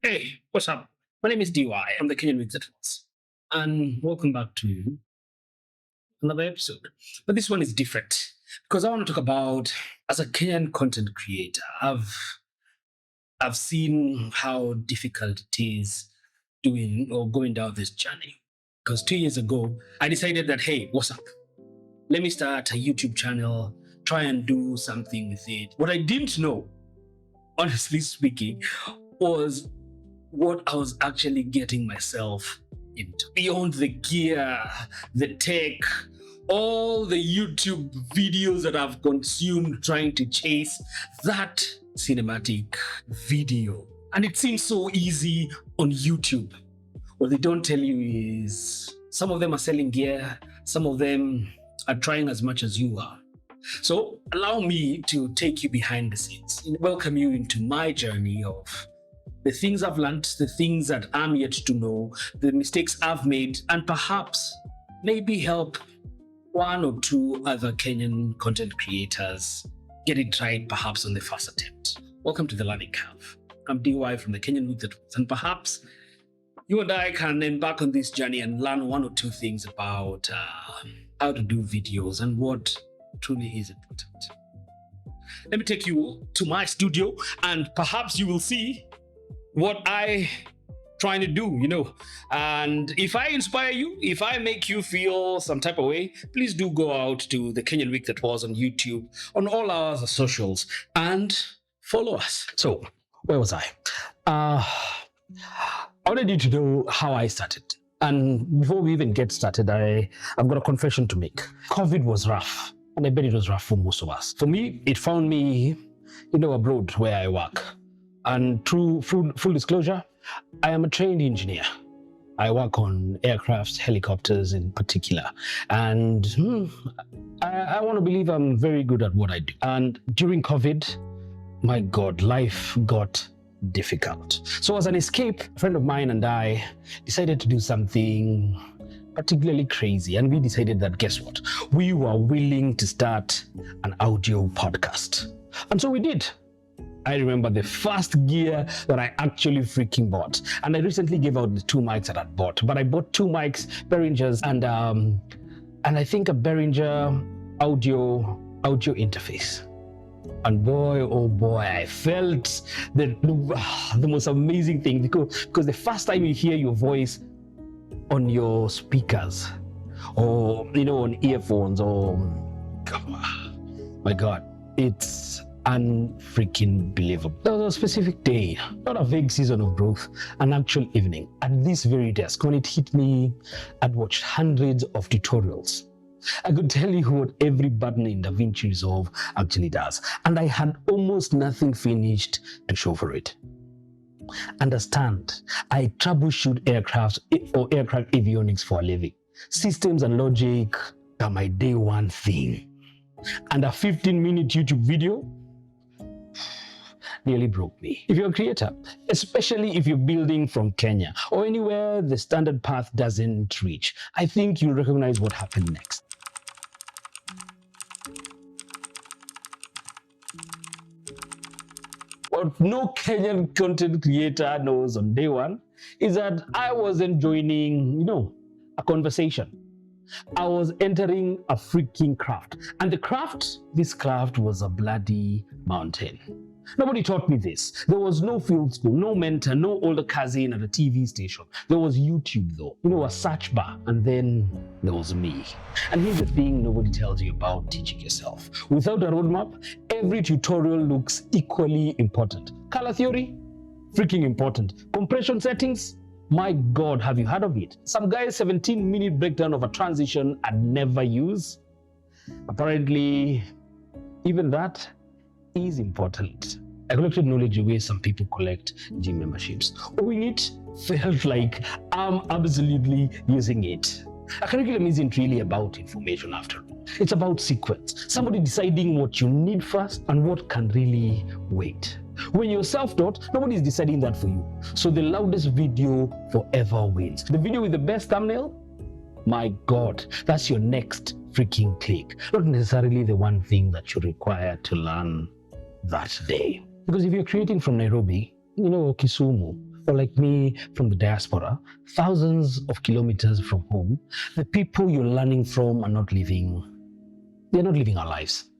Hey, what's up? My name is DY. I'm the Kenyan Wizards. And welcome back to another episode. But this one is different because I want to talk about as a Kenyan content creator, I've seen how difficult it is doing or going down this journey. Because 2 years ago, I decided that hey, what's up? Let me start a YouTube channel, try and do something with it. What I didn't know, honestly speaking, was what I was actually getting myself into. Beyond the gear, the tech, all the YouTube videos that I've consumed trying to chase that cinematic video. And it seems so easy on YouTube. What they don't tell you is some of them are selling gear, some of them are trying as much as you are. So allow me to take you behind the scenes and welcome you into my journey of the things I've learned, the things that I'm yet to know, the mistakes I've made, and perhaps maybe help one or two other Kenyan content creators get it right, perhaps on the first attempt. Welcome to the Learning Curve. I'm DY from the Kenyan Wizards, and perhaps you and I can embark on this journey and learn one or two things about how to do videos and what truly is important. Let me take you to my studio, and perhaps you will see what I trying to do, and if I inspire you, if I make you feel some type of way, please do go out to the Kenyan Week that was on YouTube, on all our other socials, and follow us. So where was I? I wanted you to know how I started. And before we even get started, I've got a confession to make. COVID was rough, and I bet it was rough for most of us. For me, it found me, abroad where I work. And through full disclosure, I am a trained engineer. I work on aircrafts, helicopters in particular. And I want to believe I'm very good at what I do. And during COVID, my God, life got difficult. So as an escape, a friend of mine and I decided to do something particularly crazy. And we decided that, guess what? We were willing to start an audio podcast. And so we did. I remember the first gear that I actually freaking bought. And I recently gave out the 2 mics that I bought. But I bought 2 mics, Behringers, and I think a Behringer audio interface. And boy, oh boy, I felt the most amazing thing because the first time you hear your voice on your speakers or, on earphones or, my God, it's unfreaking believable. There was a specific day, not a vague season of growth, an actual evening at this very desk. When it hit me, I'd watched hundreds of tutorials. I could tell you what every button in DaVinci Resolve actually does, and I had almost nothing finished to show for it. Understand, I troubleshoot aircraft avionics for a living. Systems and logic are my day one thing. And a 15-minute YouTube video nearly broke me. If you're a creator, especially if you're building from Kenya or anywhere the standard path doesn't reach, I think you'll recognize what happened next. What no Kenyan content creator knows on day one is that I wasn't joining, a conversation. I was entering a freaking craft. And this craft was a bloody mountain. Nobody taught me this. There was no field school, no mentor, no older cousin at a TV station. There was YouTube though, a search bar, and then there was me. And here's the thing nobody tells you about teaching yourself. Without a roadmap, every tutorial looks equally important. Color theory, freaking important. Compression settings, my God, have you heard of it? Some guy's 17-minute breakdown of a transition I'd never use. Apparently, even that is important. I collected knowledge the way some people collect gym memberships. Owing it felt like I'm absolutely using it. A curriculum isn't really about information after all. It's about sequence. Somebody deciding what you need first and what can really wait. When you're self-taught, nobody's deciding that for you. So the loudest video forever wins. The video with the best thumbnail? My God, that's your next freaking click. Not necessarily the one thing that you require to learn that day. Because if you're creating from Nairobi, Kisumu, or like me from the diaspora, thousands of kilometers from home, the people you're learning from are not living, they're not living our lives.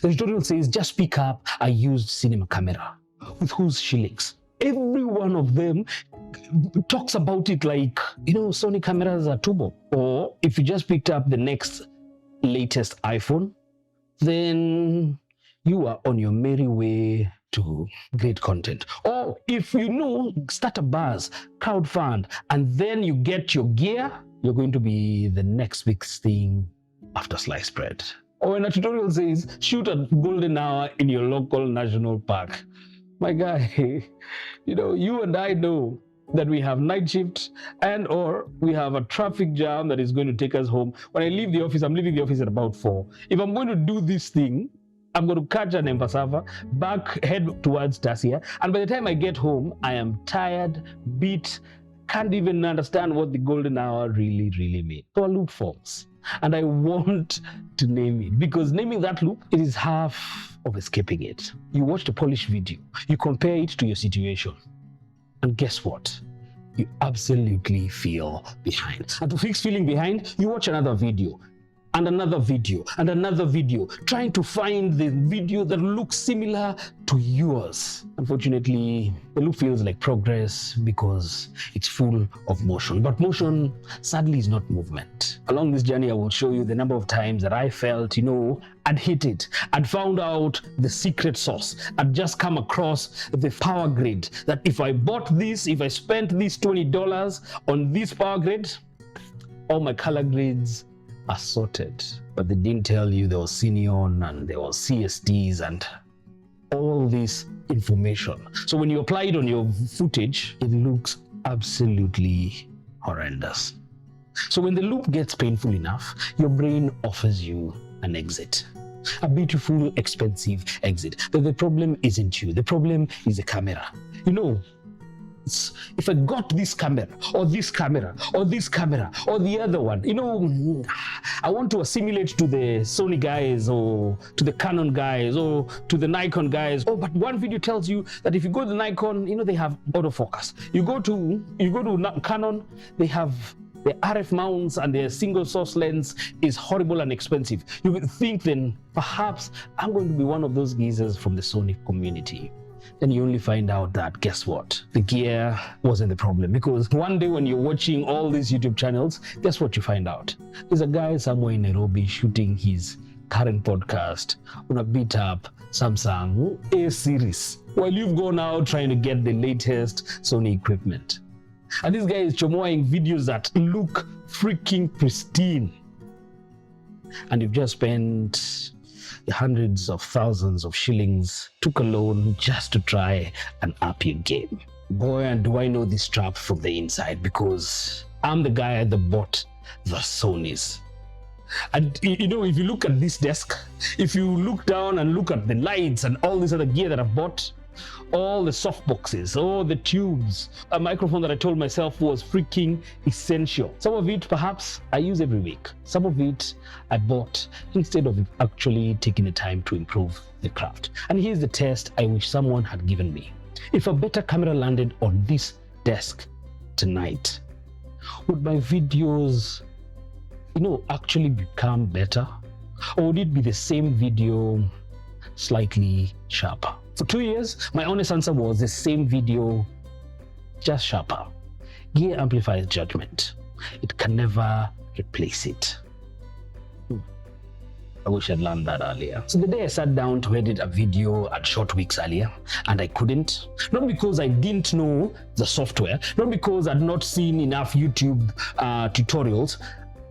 The tutorial says just pick up a used cinema camera with whose shillings. Every one of them talks about it like, Sony cameras are turbo. Or if you just picked up the next latest iPhone, then you are on your merry way to great content. Or if start a buzz, crowdfund, and then you get your gear, you're going to be the next big thing after sliced bread. Or when a tutorial says shoot at golden hour in your local national park. My guy, you and I know that we have night shift and or we have a traffic jam that is going to take us home. When I leave the office, I'm leaving the office at about 4. If I'm going to do this thing, I'm going to catch an Embasava, head towards Tasia, and by the time I get home, I am tired, beat, can't even understand what the golden hour really, really means. So a loop forms. And I want to name it because naming that loop, it is half of escaping it. You watch the polished video, you compare it to your situation, and guess what? You absolutely feel behind. And to fix feeling behind, you watch another video, and another video, and another video, trying to find the video that looks similar to yours. Unfortunately, the loop feels like progress because it's full of motion. But motion, sadly, is not movement. Along this journey, I will show you the number of times that I felt, I'd hit it. I'd found out the secret sauce. I'd just come across the power grid. That if I bought this, if I spent this $20 on this power grid, all my color grids are sorted. But they didn't tell you there was Xenon and there was CSTs and all this information. So when you apply it on your footage, it looks absolutely horrendous. So when the loop gets painful enough, your brain offers you an exit. A beautiful, expensive exit. But the problem isn't you. The problem is the camera. If I got this camera, or this camera, or this camera, or the other one, I want to assimilate to the Sony guys, or to the Canon guys, or to the Nikon guys. Oh, but one video tells you that if you go to the Nikon, they have autofocus. You go to Canon, they have the RF mounts and their single source lens is horrible and expensive. You would think then, perhaps I'm going to be one of those geezers from the Sony community. Then you only find out that, guess what? The gear wasn't the problem. Because one day when you're watching all these YouTube channels, guess what you find out? There's a guy somewhere in Nairobi shooting his current podcast on a beat up Samsung A series, while you've gone out trying to get the latest Sony equipment. And this guy is chomoing videos that look freaking pristine. And you've just spent hundreds of thousands of shillings, took a loan just to try and up your game. Boy, and do I know this trap from the inside, because I'm the guy that bought the Sonys. And if you look at this desk, if you look down and look at the lights and all this other gear that I've bought, all the soft boxes, all the tubes, a microphone that I told myself was freaking essential. Some of it perhaps I use every week. Some of it I bought instead of actually taking the time to improve the craft. And here's the test I wish someone had given me. If a better camera landed on this desk tonight, would my videos, actually become better? Or would it be the same video, slightly sharper? For 2 years, my honest answer was the same video, just sharper. Gear amplifies judgment. It can never replace it. I wish I'd learned that earlier. So the day I sat down to edit a video I'd shot weeks earlier, and I couldn't, not because I didn't know the software, not because I'd not seen enough YouTube tutorials.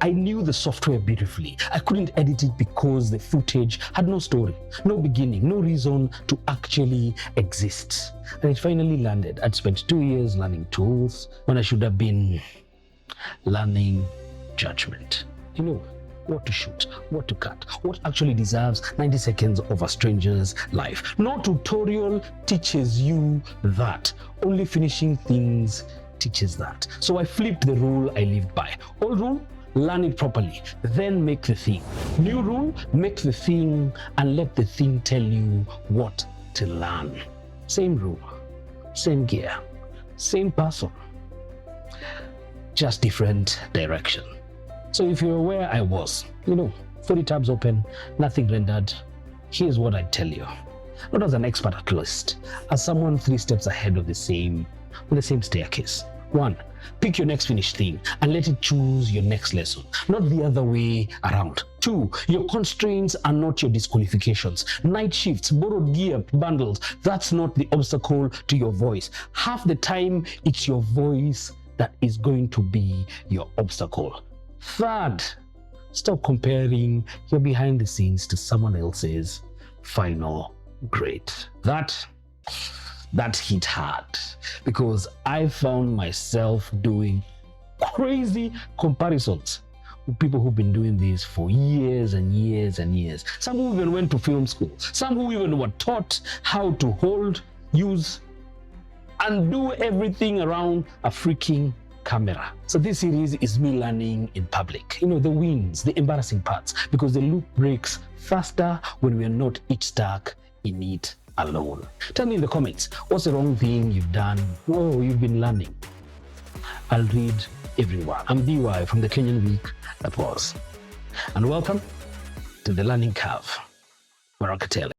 I knew the software beautifully. I couldn't edit it because the footage had no story, no beginning, no reason to actually exist. And it finally landed. I'd spent 2 years learning tools when I should have been learning judgment. What to shoot, what to cut, what actually deserves 90 seconds of a stranger's life. No tutorial teaches you that. Only finishing things teaches that. So I flipped the rule I lived by. Old rule, learn it properly, then make the thing. New rule, make the thing and let the thing tell you what to learn. Same rule, same gear, Same person, just different direction. So if you're where I was, 40 tabs open, nothing rendered, here's what I tell you. Not as an expert at least, as someone 3 steps ahead of the same staircase. 1, pick your next finished thing and let it choose your next lesson, not the other way around. 2, your constraints are not your disqualifications. Night shifts, borrowed gear, bundles, that's not the obstacle to your voice. Half the time, it's your voice that is going to be your obstacle. 3rd, stop comparing your behind the scenes to someone else's final grade. That hit hard because I found myself doing crazy comparisons with people who've been doing this for years and years and years. Some who even went to film school, some who even were taught how to hold, use, and do everything around a freaking camera. So this series is me learning in public. The wins, the embarrassing parts, because the loop breaks faster when we are not each stuck in it alone. Tell me in the comments, what's the wrong thing you've done or you've been learning? I'll read everyone. I'm DY from the Kenyan week that was. And welcome to the Learning Curve, Barakatele.